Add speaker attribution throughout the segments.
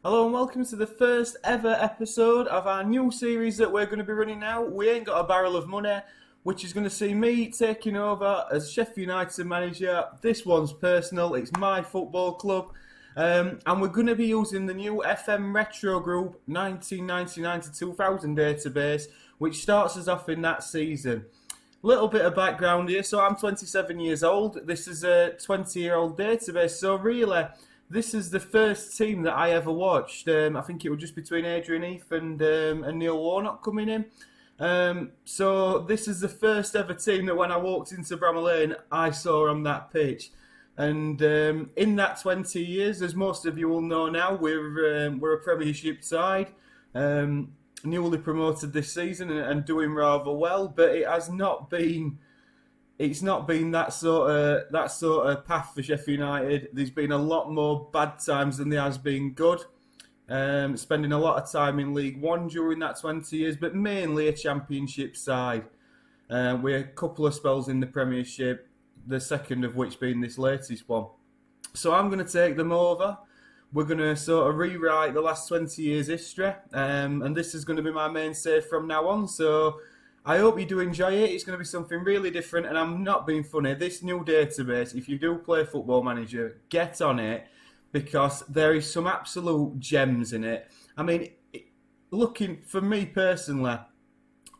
Speaker 1: Hello and welcome to the first ever episode of our new series that we're going to be running now. We Ain't Got a Barrel of Money, which is going to see me taking over as Sheffield United manager. This one's personal, it's my football club. And we're going to be using the new FM Retro Group 1999 to 2000 database, which starts us off in that season. Little bit of background here. So I'm 27 years old. This is a 20-year-old database. So really, this is the first team that I ever watched. I think it was just between Adrian Heath and Neil Warnock coming in. So this is the first ever team that when I walked into Bramall Lane, I saw on that pitch. And in that 20 years, as most of you will know now, we're a Premiership side, newly promoted this season and doing rather well. But it has not been. It's not been that sort of path for Sheffield United. There's been a lot more bad times than there has been good. Spending a lot of time in League One during that 20 years, but mainly a Championship side. With a couple of spells in the Premiership, the second of which being this latest one. So I'm going to take them over. We're going to sort of rewrite the last 20 years' history, and this is going to be my mainstay from now on. So I hope you do enjoy it. It's going to be something really different, and I'm not being funny. This new database, if you do play Football Manager, get on it, because there is some absolute gems in it. I mean, looking, for me personally,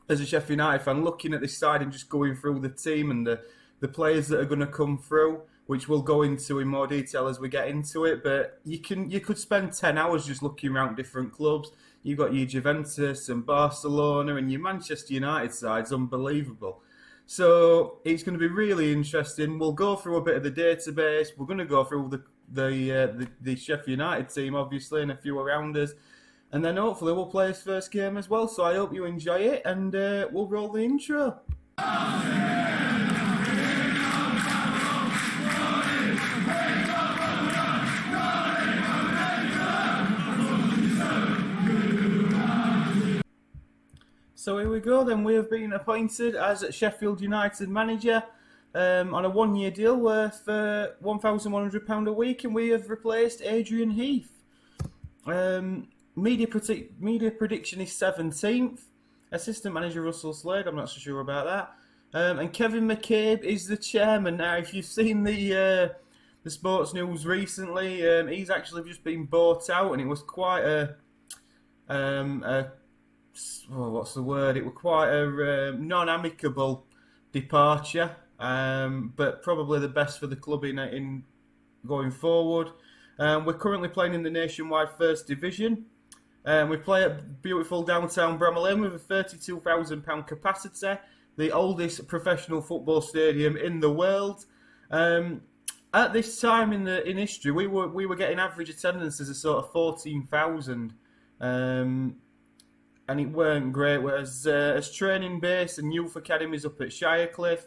Speaker 1: as a Sheffield United fan, looking at this side and just going through the team and the players that are going to come through, which we'll go into in more detail as we get into it, but you could spend 10 hours just looking around different clubs. You've got your Juventus and Barcelona and your Manchester United side's unbelievable. So it's going to be really interesting. We'll go through a bit of the database. We're going to go through the Sheffield United team, obviously, and a few around us. And then hopefully we'll play his first game as well. So I hope you enjoy it, and we'll roll the intro. So here we go then, we have been appointed as Sheffield United manager on a one-year deal worth £1,100 a week, and we have replaced Adrian Heath. Media prediction is 17th. Assistant manager Russell Slade, I'm not so sure about that. And Kevin McCabe is the chairman. Now, if you've seen the sports news recently, he's actually just been bought out, and it was quite what's the word? It was quite a non-amicable departure, but probably the best for the club in going forward. We're currently playing in the nationwide First Division. We play at beautiful downtown Bramall Lane with a £32,000 capacity, the oldest professional football stadium in the world. At this time in history, we were getting average attendances of sort of 14,000. And it weren't great. Whereas as training base and youth academies up at Shirecliffe,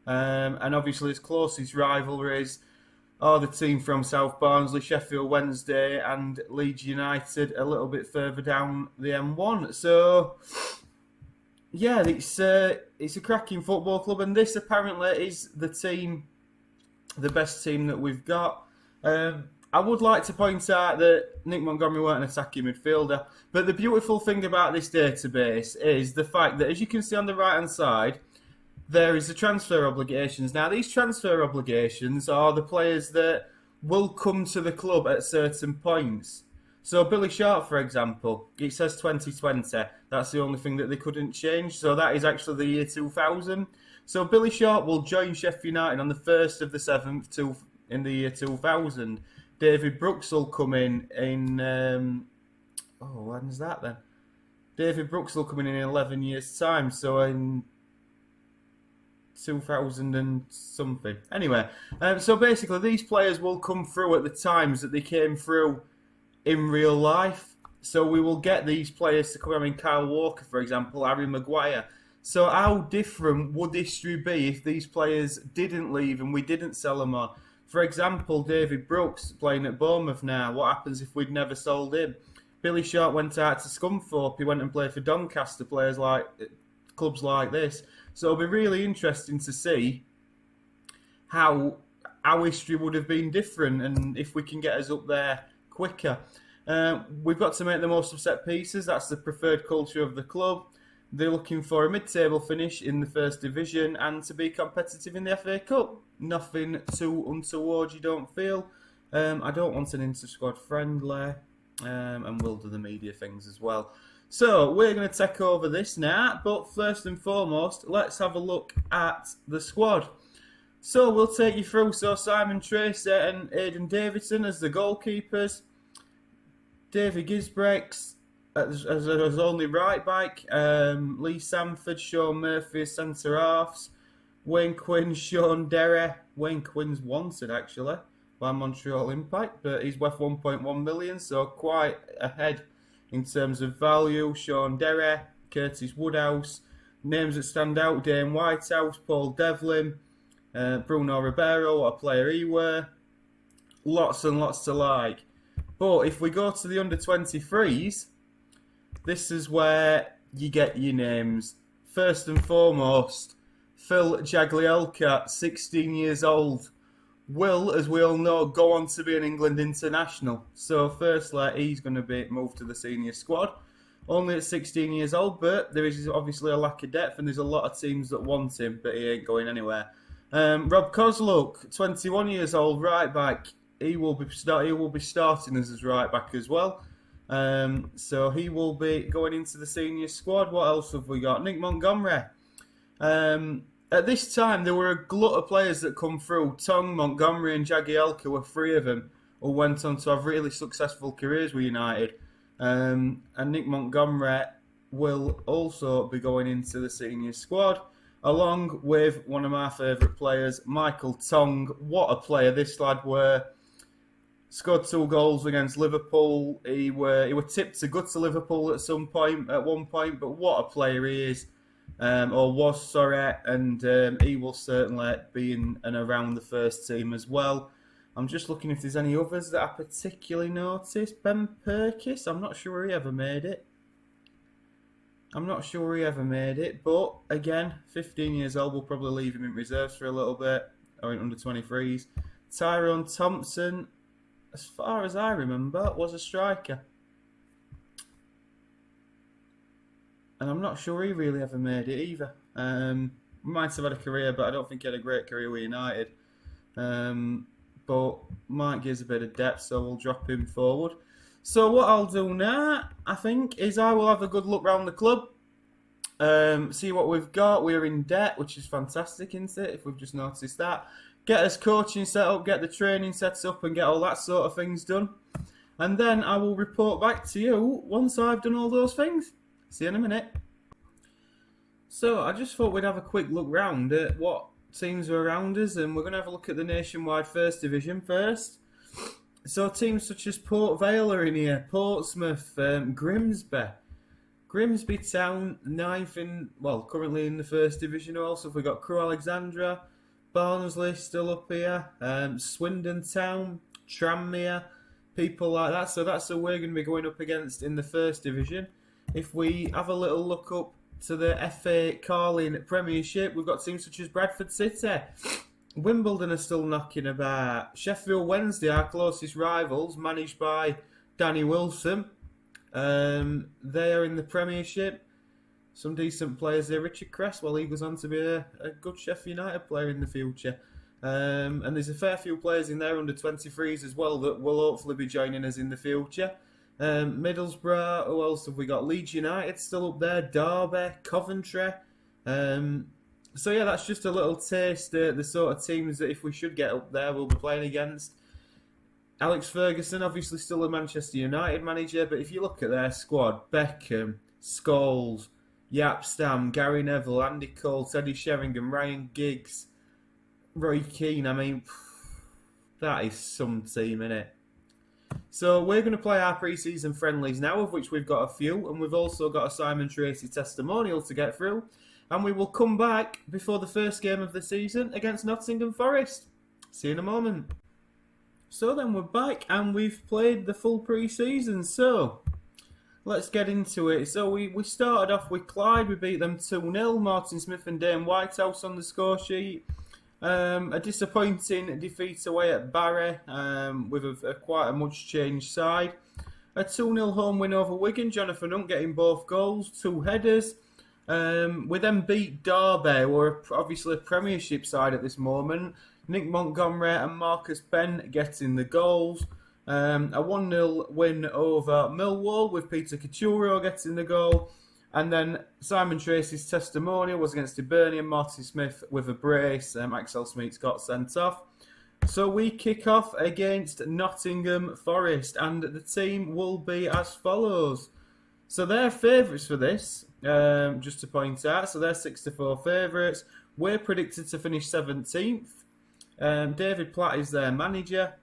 Speaker 1: and obviously his closest rivalries are the team from South Barnsley, Sheffield Wednesday, and Leeds United a little bit further down the M1. So yeah, it's a cracking football club, and this apparently is the best team that we've got. I would like to point out that Nick Montgomery weren't an attacking midfielder, but the beautiful thing about this database is the fact that, as you can see on the right-hand side, there is the transfer obligations. Now, these transfer obligations are the players that will come to the club at certain points. So Billy Sharp, for example, it says 2020. That's the only thing that they couldn't change. So that is actually the year 2000. So Billy Sharp will join Sheffield United on the 1st of the 7th in the year 2000. David Brooks will come in when's that then? David Brooks will come in 11 years' time, so in 2000 and something. Anyway, so basically these players will come through at the times that they came through in real life. So we will get these players to come. I mean, Kyle Walker, for example, Harry Maguire. So how different would history be if these players didn't leave and we didn't sell them on? For example, David Brooks playing at Bournemouth now. What happens if we'd never sold him? Billy Sharp went out to Scunthorpe. He went and played for Doncaster, clubs like this. So it'll be really interesting to see how history would have been different and if we can get us up there quicker. We've got to make the most of set pieces. That's the preferred culture of the club. They're looking for a mid-table finish in the first division and to be competitive in the FA Cup. Nothing too untoward, you don't feel. I don't want an inter-squad friendly, and we'll do the media things as well. So, we're going to take over this now, but first and foremost, let's have a look at the squad. So, we'll take you through. So, Simon Tracy and Aidan Davidson as the goalkeepers. Davy Gisbrechts as only right back. Lee Sanford, Sean Murphy as centre halves. Wayne Quinn, Sean Derry. Wayne Quinn's wanted actually by Montreal Impact, but he's worth 1.1 million, so quite ahead in terms of value. Sean Derry, Curtis Woodhouse. Names that stand out: Dane Whitehouse, Paul Devlin, Bruno Ribeiro, what a player he were. Lots and lots to like. But if we go to the under-23s, this is where you get your names. First and foremost, Phil Jagielka, 16 years old, will, as we all know, go on to be an England international. So firstly, he's going to be moved to the senior squad. Only at 16 years old, but there is obviously a lack of depth and there's a lot of teams that want him, but he ain't going anywhere. Rob Kozluk, 21 years old, right back. He will be starting as his right back as well. So he will be going into the senior squad. What else have we got? Nick Montgomery. At this time, there were a glut of players that come through. Tong, Montgomery and Jagielka were three of them who went on to have really successful careers with United. And Nick Montgomery will also be going into the senior squad, along with one of my favourite players, Michael Tong. What a player this lad were. Scored 2 goals against Liverpool. He were tipped to go to Liverpool at one point, but what a player he is. Or was, sorry, and he will certainly be in and around the first team as well. I'm just looking if there's any others that I particularly noticed. Ben Perkis, I'm not sure he ever made it. But again, 15 years old, we'll probably leave him in reserves for a little bit, or in under 23s. Tyrone Thompson, as far as I remember, was a striker. And I'm not sure he really ever made it either. Might have had a career, but I don't think he had a great career with United. But might give us a bit of depth, so we'll drop him forward. So what I'll do now, I think, is I will have a good look round the club. See what we've got. We're in debt, which is fantastic, isn't it? If we've just noticed that. Get us coaching set up, get the training set up, and get all that sort of things done. And then I will report back to you once I've done all those things. See you in a minute. So I just thought we'd have a quick look round at what teams are around us, and we're going to have a look at the nationwide first division first. So teams such as Port Vale are in here, Portsmouth, Grimsby. Grimsby Town, currently in the first division also. We've got Crewe Alexandra, Barnsley still up here, Swindon Town, Tranmere, people like that. So that's who we're going to be going up against in the first division. If we have a little look up to the FA Carling Premiership, we've got teams such as Bradford City. Wimbledon are still knocking about. Sheffield Wednesday, our closest rivals, managed by Danny Wilson. They are in the Premiership. Some decent players there. Richard Cresswell, he goes on to be a good Sheffield United player in the future. And there's a fair few players in there under 23s as well that will hopefully be joining us in the future. Middlesbrough, who else have we got? Leeds United still up there, Derby, Coventry. So yeah, that's just a little taste of the sort of teams that if we should get up there, we'll be playing against. Alex Ferguson, obviously still a Manchester United manager, but if you look at their squad, Beckham, Scholes, Jaap Stam, Gary Neville, Andy Cole, Teddy Sheringham, Ryan Giggs, Roy Keane, I mean, that is some team, innit? So we're going to play our pre-season friendlies now, of which we've got a few, and we've also got a Simon Tracy testimonial to get through, and we will come back before the first game of the season against Nottingham Forest. See you in a moment. So then we're back, and we've played the full pre-season, so let's get into it. So we started off with Clyde, we beat them 2-0, Martin Smith and Dane Whitehouse on the score sheet. A disappointing defeat away at Barry with quite a much changed side. A 2-0 home win over Wigan. Jonathan Hunt getting both goals, 2 headers. We then beat Derby, who are obviously a Premiership side at this moment. Nick Montgomery and Marcus Bent getting the goals. A 1-0 win over Millwall with Peter Cachuro getting the goal. And then Simon Tracy's testimonial was against Hibernian and Martin Smith with a brace. Axel Smeets got sent off. So we kick off against Nottingham Forest, and the team will be as follows. So they're favourites for this, just to point out. So they're 6-4 favourites. We're predicted to finish 17th. David Platt is their manager.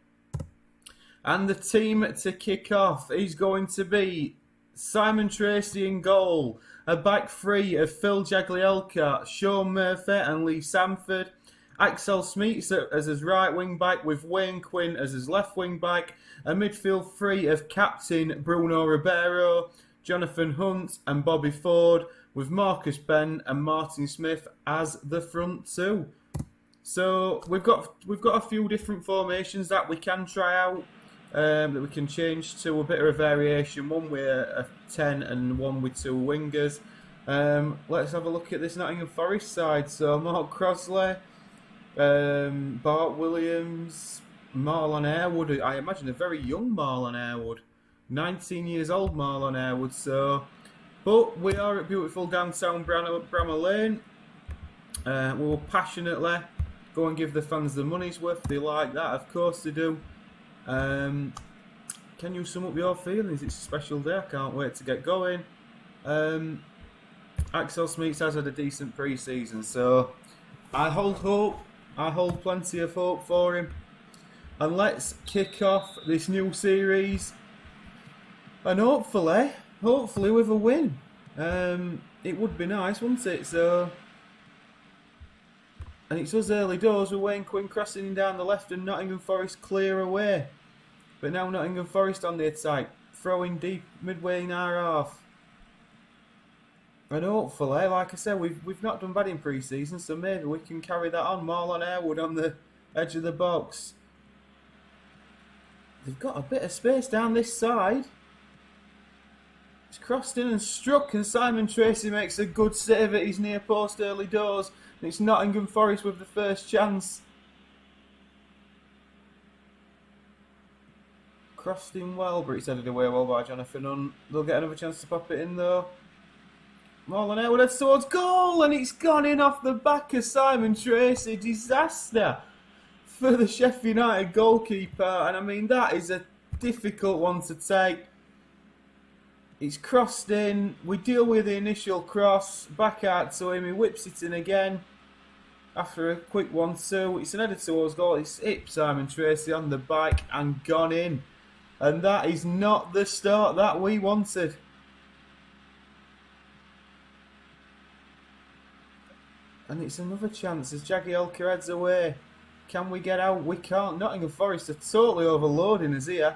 Speaker 1: And the team to kick off is going to be Simon Tracy in goal. A back three of Phil Jagielka, Sean Murphy and Lee Samford. Axel Smeets as his right wing back with Wayne Quinn as his left wing back. A midfield three of captain Bruno Ribeiro, Jonathan Hunt and Bobby Ford with Marcus Bent and Martin Smith as the front two. So we've got a few different formations that we can try out, that we can change to a bit of a variation. One with a 10 and one with 2 wingers. Let's have a look at this Nottingham Forest side. So Mark Crosley, Bart Williams, Marlon Airwood. I imagine a very young Marlon Airwood, 19 years old Marlon Airwood. So, but we are at beautiful downtown Bramall Lane. We will passionately go and give the fans the money's worth. They like that, of course they do. Can you sum up your feelings? It's a special day. I can't wait to get going. Axel Smeets has had a decent pre-season, so I hold hope. I hold plenty of hope for him. And let's kick off this new series. And hopefully with a win. It would be nice, wouldn't it? So, and it's us early doors with Wayne Quinn crossing down the left and Nottingham Forest clear away. But now Nottingham Forest on the attack, throwing deep midway in our half. And hopefully, like I said, we've not done bad in pre-season, so maybe we can carry that on. Marlon Airwood on the edge of the box. They've got a bit of space down this side. It's crossed in and struck, and Simon Tracy makes a good save at his near post early doors. And it's Nottingham Forest with the first chance. Crossed in well, but it's headed away well by Jonathan Hunt. They'll get another chance to pop it in though. Marlon Airwood heads towards goal, and it's gone in off the back of Simon Tracy. Disaster for the Sheffield United goalkeeper, and I mean that is a difficult one to take. It's crossed in, we deal with the initial cross, back out to him, he whips it in again after a quick 1-2. It's an header towards goal, it's hit Simon Tracy on the back and gone in. And that is not the start that we wanted. And it's another chance as Jagielka heads away. Can we get out? We can't. Nottingham Forest are totally overloading us here.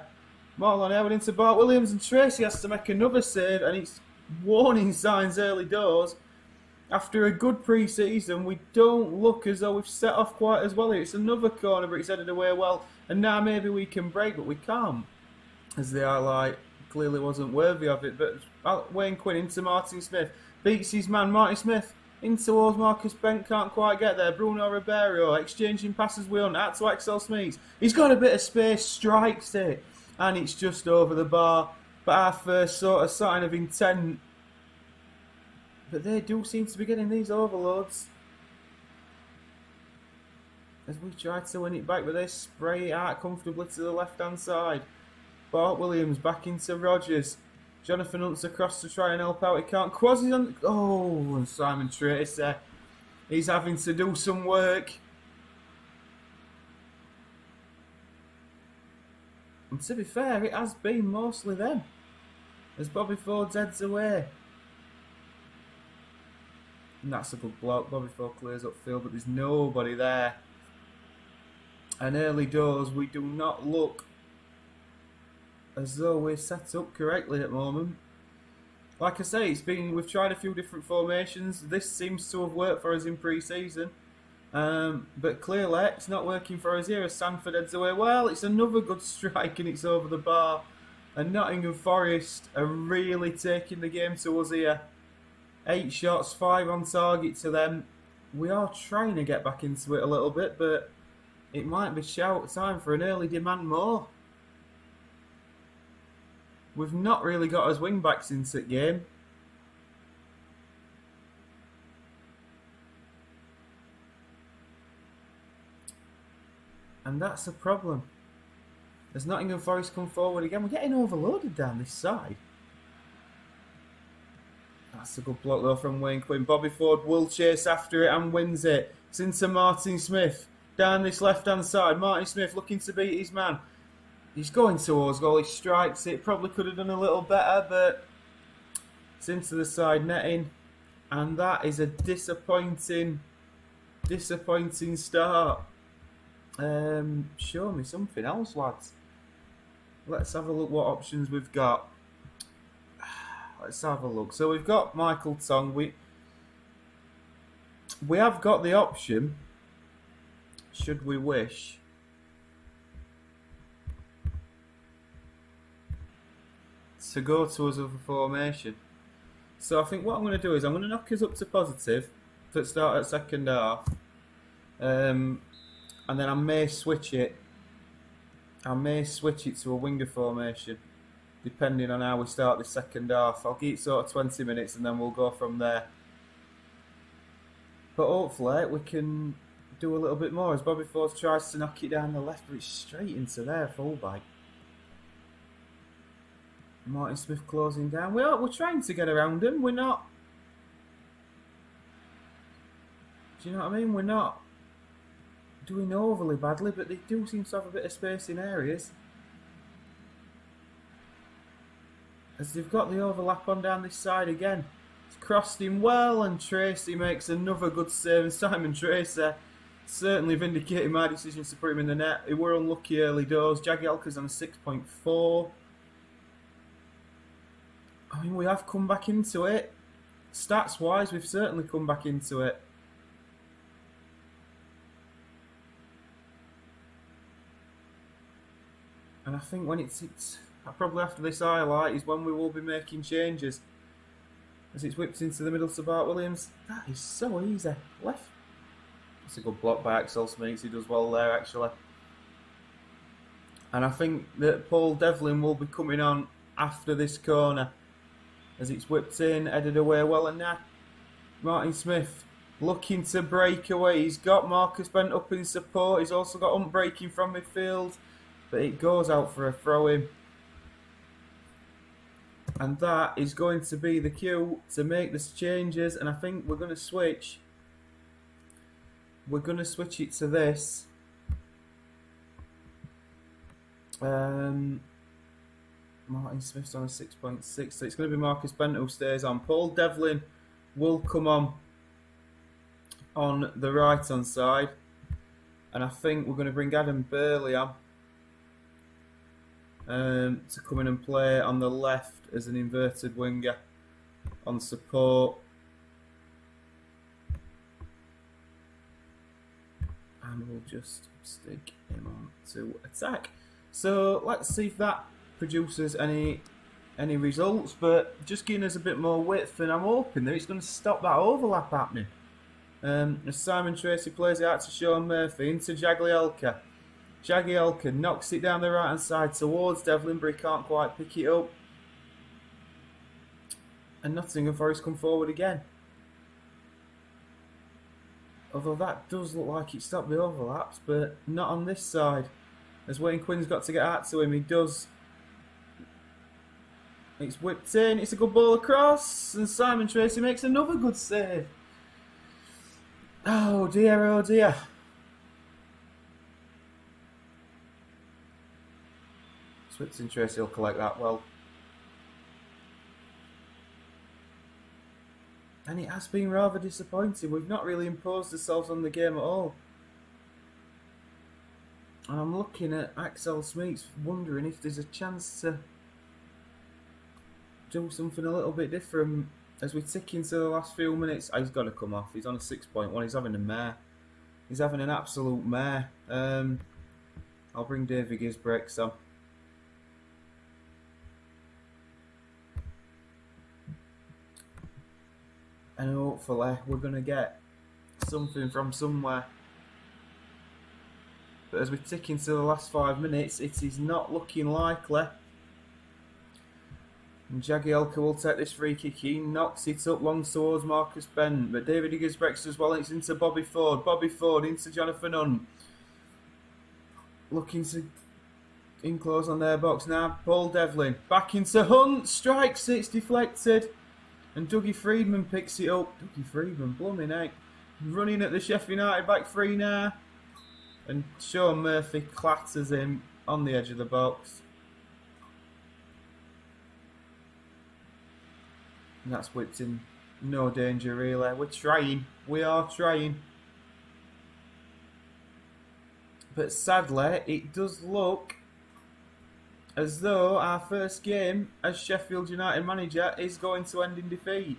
Speaker 1: Marlon Airwood into Bart Williams, and Tracy has to make another save, and it's warning signs early doors. After a good pre-season, we don't look as though we've set off quite as well here. It's another corner, but it's headed away well, and now maybe we can break, but we can't. As the highlight clearly wasn't worthy of it, but Wayne Quinn into Martin Smith. Beats his man, Martin Smith. In towards Marcus Bent, can't quite get there. Bruno Ribeiro exchanging passes with Hunt, out to Axel Smeets. He's got a bit of space, strikes it, and it's just over the bar. But our first sort of sign of intent. But they do seem to be getting these overloads. As we try to win it back, but they spray it out comfortably to the left-hand side. Bart Williams back into Rogers. Jonathan Hunt's across to try and help out. He can't. Quasi's on. Oh, and Simon Tracy. He's having to do some work. And to be fair, it has been mostly them. As Bobby Ford heads away. And that's a good block. Bobby Ford clears upfield, but there's nobody there. And early doors, we do not look as though we're set up correctly at the moment. Like I say, we've tried a few different formations. This seems to have worked for us in pre-season. But clearly it's not working for us here as Sanford heads away. Well, it's another good strike and it's over the bar. And Nottingham Forest are really taking the game to us here. 8 shots, 5 on target to them. We are trying to get back into it a little bit, but it might be time for an early demand more. We've not really got us wing backs into the game. And that's the problem. As Nottingham Forest come forward again, we're getting overloaded down this side. That's a good block though from Wayne Quinn. Bobby Ford will chase after it and wins it. It's into Martin Smith. Down this left-hand side. Martin Smith looking to beat his man. He's going towards goal. He strikes it. Probably could have done a little better, but it's into the side netting. And that is a disappointing start. Show me something else, lads. Let's have a look what options we've got. Let's have a look. So we've got Michael Tong. We have got the option, should we wish, to go to us with a formation. So I think what I'm going to do is I'm going to knock us up to positive to start at second half. And then I may switch it. I may switch it to a winger formation, depending on how we start the second half. I'll give it sort of 20 minutes and then we'll go from there. But hopefully we can do a little bit more as Bobby Ford tries to knock it down the left, but it's straight into their fullback. Martin Smith closing down. We're trying to get around him. We're not. Do you know what I mean? We're not doing overly badly, but they do seem to have a bit of space in areas. As they've got the overlap on down this side again. It's crossed him well, and Tracy makes another good save. And Simon Tracy certainly vindicated my decision to put him in the net. He were unlucky early doors. Jagielka's on a 6.4. I mean, we have come back into it. Stats-wise, we've certainly come back into it. And I think when it's probably after this highlight is when we will be making changes. As it's whipped into the middle to Bart Williams. That is so easy. Left. It's a good block by Axel Smeets. He does well there, actually. And I think that Paul Devlin will be coming on after this corner. As it's whipped in, headed away well, and now Martin Smith looking to break away. He's got Marcus Bent up in support. He's also got Aint breaking from midfield. But it goes out for a throw-in. And that is going to be the cue to make the changes. And I think we're going to switch. We're going to switch it to this. Martin Smith's on a 6.6. So it's going to be Marcus Bent who stays on. Paul Devlin will come on the right-hand side. And I think we're going to bring Adam Burley on. To come in and play on the left as an inverted winger on support. And we'll just stick him on to attack. So let's see if that produces any results, but just giving us a bit more width, and I'm hoping that it's going to stop that overlap happening. As Simon Tracy plays it out to Sean Murphy into Jagielka. Jagielka knocks it down the right hand side towards Devlin, but he can't quite pick it up. And Nottingham Forest come forward again. Although that does look like it stopped the overlaps, but not on this side. As Wayne Quinn's got to get out to him, he does. It's whipped in, it's a good ball across, and Simon Tracy makes another good save. Oh dear, oh dear. Swipton Tracy will collect that well. And it has been rather disappointing. We've not really imposed ourselves on the game at all. And I'm looking at Axel Smeets, wondering if there's a chance to do something a little bit different as we tick into the last few minutes. Oh, he's got to come off. He's on a 6.1. He's having a mare. He's having an absolute mare. I'll bring David Gisbrecht on. and hopefully we're going to get something from somewhere. But as we tick into the last 5 minutes, it is not looking likely. And Jagielka will take this free kick. He knocks it up long towards Marcus Bent. But David Higgins breaks as well. And it's into Bobby Ford. Bobby Ford into Jonathan Hunt. Looking to enclose on their box now. Paul Devlin. Back into Hunt. Strikes it. It's deflected. And Dougie Freedman picks it up. Dougie Freedman, blooming heck. Running at the Sheffield United back three now. And Sean Murphy clatters him on the edge of the box. And that's whipped in no danger really. We're trying. We are trying. But sadly, it does look as though our first game as Sheffield United manager is going to end in defeat.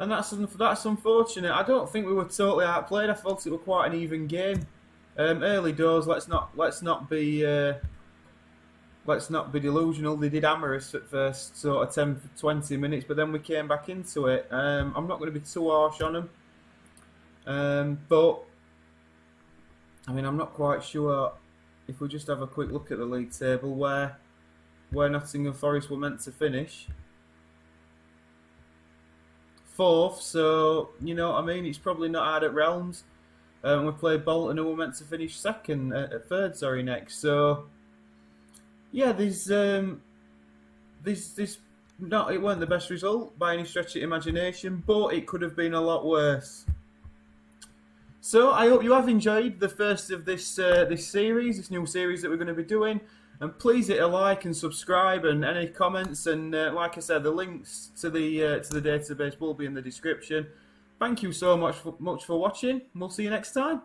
Speaker 1: And that's unfortunate. I don't think we were totally outplayed. I felt it was quite an even game. Early doors. Let's not be delusional. They did hammer us at first sort of 10 to 20 minutes, but then we came back into it. I'm not going to be too harsh on them, but I mean I'm not quite sure if we just have a quick look at the league table where Nottingham Forest were meant to finish. 4th, so you know what I mean. It's probably not hard at Realms. We played Bolton, who were meant to finish third next. So yeah, it weren't the best result by any stretch of imagination, but it could have been a lot worse. So I hope you have enjoyed the first of this new series that we're going to be doing. And please hit a like and subscribe and any comments. And like I said, the links to the database will be in the description. Thank you so much for watching. We'll see you next time.